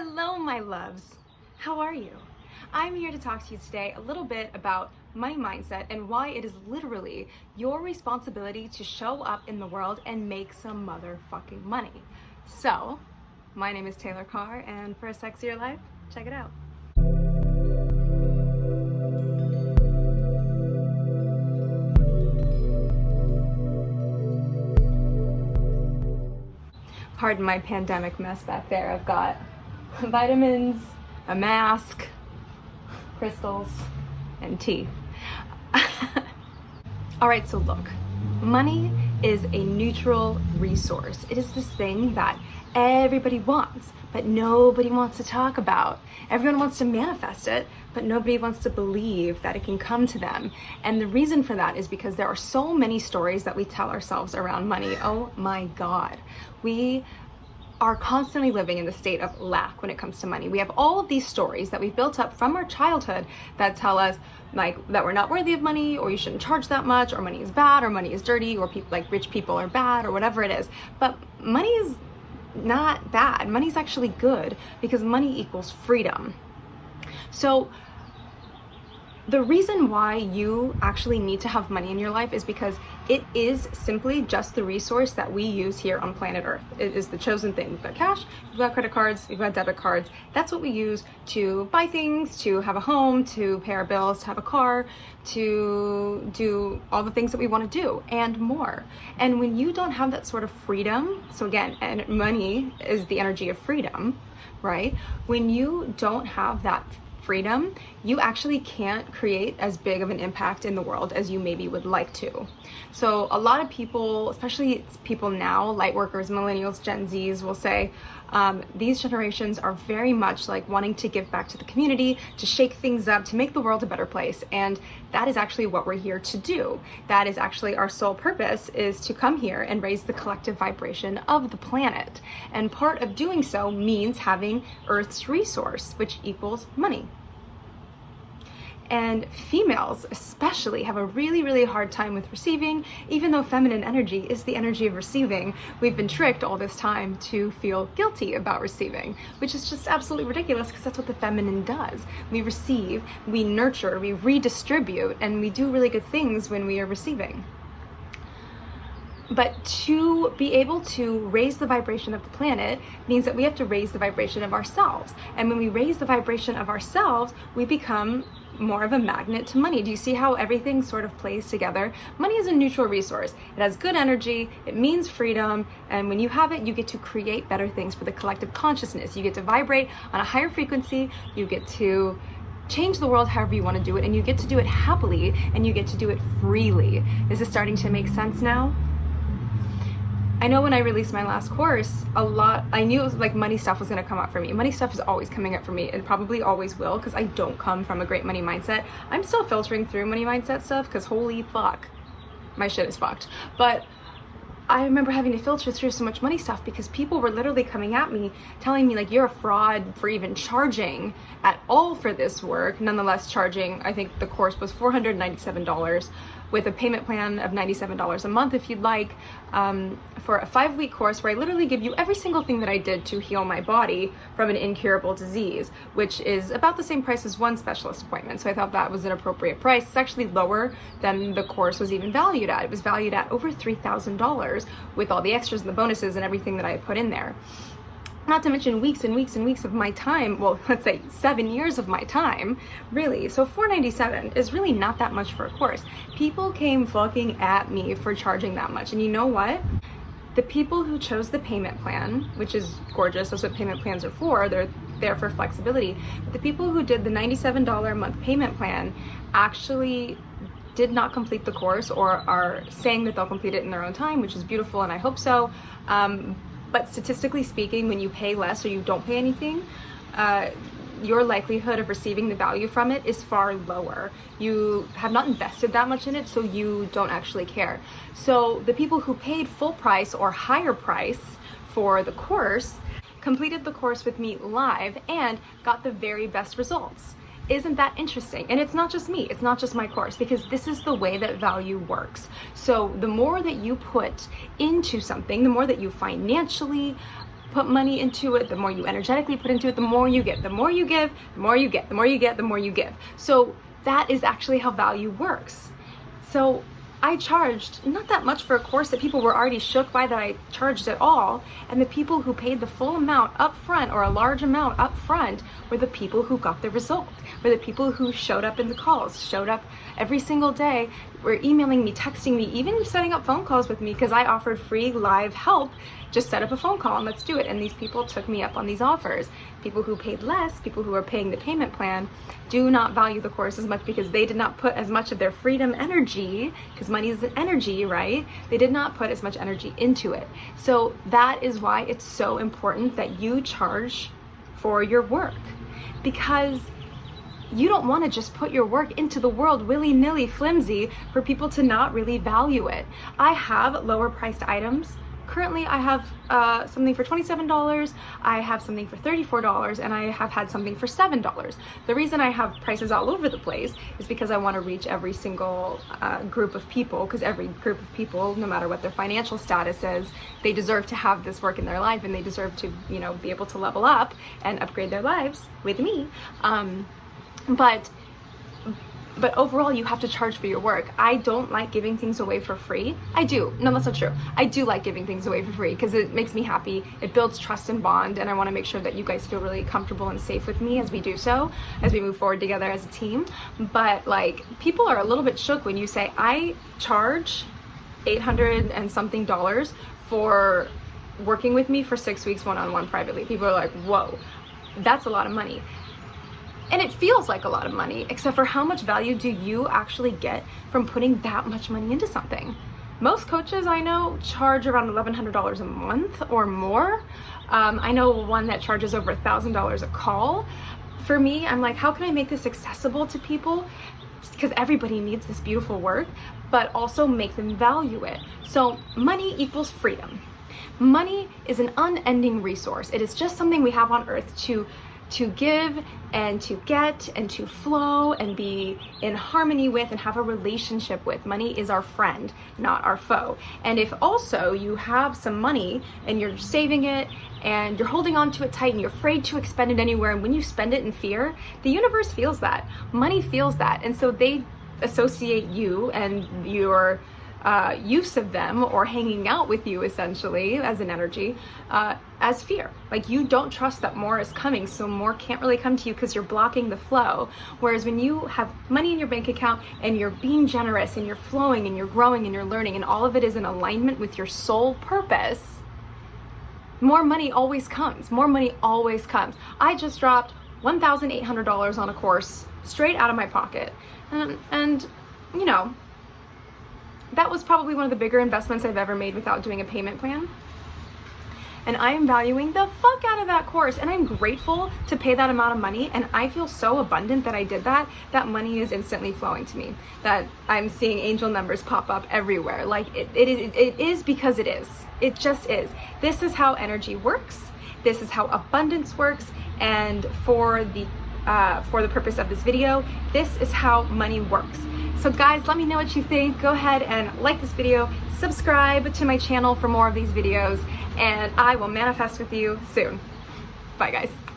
Hello, my loves. How are you? I'm here to talk to you today a little bit about money mindset and why it is literally your responsibility to show up in the world and make some motherfucking money. So, my name is Taylor Carr, and for a sexier life, check it out. Pardon my pandemic mess back there. I've got vitamins, a mask, crystals, and tea. All right, so look, money is a neutral resource. It is this thing that everybody wants, but nobody wants to talk about. Everyone wants to manifest it, but nobody wants to believe that it can come to them. And the reason for that is because there are so many stories that we tell ourselves around money. Oh my God. We are constantly living in the state of lack when it comes to money. We have all of these stories that we've built up from our childhood that tell us like that we're not worthy of money, or you shouldn't charge that much, or money is bad, or money is dirty, or people like rich people are bad, or whatever it is. But money is not bad. Money's actually good because money equals freedom. So the reason why you actually need to have money in your life is because it is simply just the resource that we use here on planet Earth. It is the chosen thing. We've got cash, we've got credit cards, we've got debit cards. That's what we use to buy things, to have a home, to pay our bills, to have a car, to do all the things that we want to do and more. And when you don't have that sort of freedom, so again, and money is the energy of freedom, right? When you don't have that freedom, you actually can't create as big of an impact in the world as you maybe would like to. So a lot of people, especially people now, light workers, millennials, Gen Zs, will say these generations are very much like wanting to give back to the community, to shake things up, to make the world a better place. And that is actually what we're here to do. That is actually our sole purpose, is to come here and raise the collective vibration of the planet. And part of doing so means having Earth's resource, which equals money. And females especially have a really, really hard time with receiving, even though feminine energy is the energy of receiving. We've been tricked all this time to feel guilty about receiving, which is just absolutely ridiculous because that's what the feminine does. We receive, we nurture, we redistribute, and we do really good things when we are receiving. But to be able to raise the vibration of the planet means that we have to raise the vibration of ourselves. And when we raise the vibration of ourselves, we become more of a magnet to money. Do you see how everything sort of plays together? Money is a neutral resource. It has good energy, it means freedom, and when you have it, you get to create better things for the collective consciousness. You get to vibrate on a higher frequency, you get to change the world however you want to do it, and you get to do it happily, and you get to do it freely. Is this starting to make sense now? I know when I released my last course, I knew it was like money stuff was going to come up for me. Money stuff is always coming up for me, and probably always will, because I don't come from a great money mindset. I'm still filtering through money mindset stuff because holy fuck, my shit is fucked. But I remember having to filter through so much money stuff because people were literally coming at me telling me like, you're a fraud for even charging at all for this work. Nonetheless, charging, I think the course was $497 with a payment plan of $97 a month if you'd like, for a 5-week course where I literally give you every single thing that I did to heal my body from an incurable disease, which is about the same price as one specialist appointment. So I thought that was an appropriate price. It's actually lower than the course was even valued at. It was valued at over $3,000 with all the extras and the bonuses and everything that I had put in there. Not to mention weeks and weeks and weeks of my time, well, let's say 7 years of my time, really. So $497 is really not that much for a course. People came fucking at me for charging that much. And you know what? The people who chose the payment plan, which is gorgeous, that's what payment plans are for, they're there for flexibility. But the people who did the $97 a month payment plan actually did not complete the course, or are saying that they'll complete it in their own time, which is beautiful, and I hope so. But statistically speaking, when you pay less or you don't pay anything, your likelihood of receiving the value from it is far lower. You have not invested that much in it, so you don't actually care. So the people who paid full price or higher price for the course completed the course with me live and got the very best results. Isn't that interesting? And it's not just me, it's not just my course, because this is the way that value works. So the more that you put into something, the more that you financially put money into it, the more you energetically put into it, the more you get. The more you give, the more you get. The more you get, the more you give. So that is actually how value works. So I charged not that much for a course that people were already shook by that I charged at all. And the people who paid the full amount up front, or a large amount up front, were the people who got the result, were the people who showed up in the calls, showed up every single day, were emailing me, texting me, even setting up phone calls with me because I offered free live help. Just set up a phone call and let's do it. And these people took me up on these offers. People who paid less, people who are paying the payment plan, do not value the course as much because they did not put as much of their freedom energy, because money is an energy, right? They did not put as much energy into it. So that is why it's so important that you charge for your work, because you don't want to just put your work into the world willy-nilly, flimsy, for people to not really value it. I have lower priced items. Currently, I have something for $27, I have something for $34, and I have had something for $7. The reason I have prices all over the place is because I want to reach every single group of people, because every group of people, no matter what their financial status is, they deserve to have this work in their life, and they deserve to, be able to level up and upgrade their lives with me. But overall, you have to charge for your work. I don't like giving things away for free. I do. No, that's not true. I do like giving things away for free because it makes me happy. It builds trust and bond, and I want to make sure that you guys feel really comfortable and safe with me as we do so, as we move forward together as a team. But people are a little bit shook when you say, I charge $800 and something for working with me for 6 weeks one-on-one privately. People are like, whoa, that's a lot of money. And it feels like a lot of money, except for how much value do you actually get from putting that much money into something? Most coaches I know charge around $1,100 a month or more. I know one that charges over $1,000 a call. For me, I'm like, how can I make this accessible to people? Because everybody needs this beautiful work, but also make them value it. So money equals freedom. Money is an unending resource. It is just something we have on earth to give and to get and to flow and be in harmony with and have a relationship with. Money is our friend, not our foe. And if also you have some money and you're saving it and you're holding on to it tight and you're afraid to expend it anywhere, and when you spend it in fear, the universe feels that. Money feels that. And so they associate you and your use of them, or hanging out with you essentially as an energy, as fear. Like, you don't trust that more is coming, so more can't really come to you because you're blocking the flow. Whereas when you have money in your bank account and you're being generous and you're flowing and you're growing and you're learning, and all of it is in alignment with your soul purpose, more money always comes. More money always comes. I just dropped $1,800 on a course straight out of my pocket, and that was probably one of the bigger investments I've ever made without doing a payment plan. And I am valuing the fuck out of that course, and I'm grateful to pay that amount of money, and I feel so abundant that I did that. That money is instantly flowing to me, that I'm seeing angel numbers pop up everywhere. Like, it is because it is. It just is. This is how energy works. This is how abundance works. And for the purpose of this video, this is how money works. So guys, let me know what you think. Go ahead and like this video, subscribe to my channel for more of these videos, and I will manifest with you soon. Bye guys.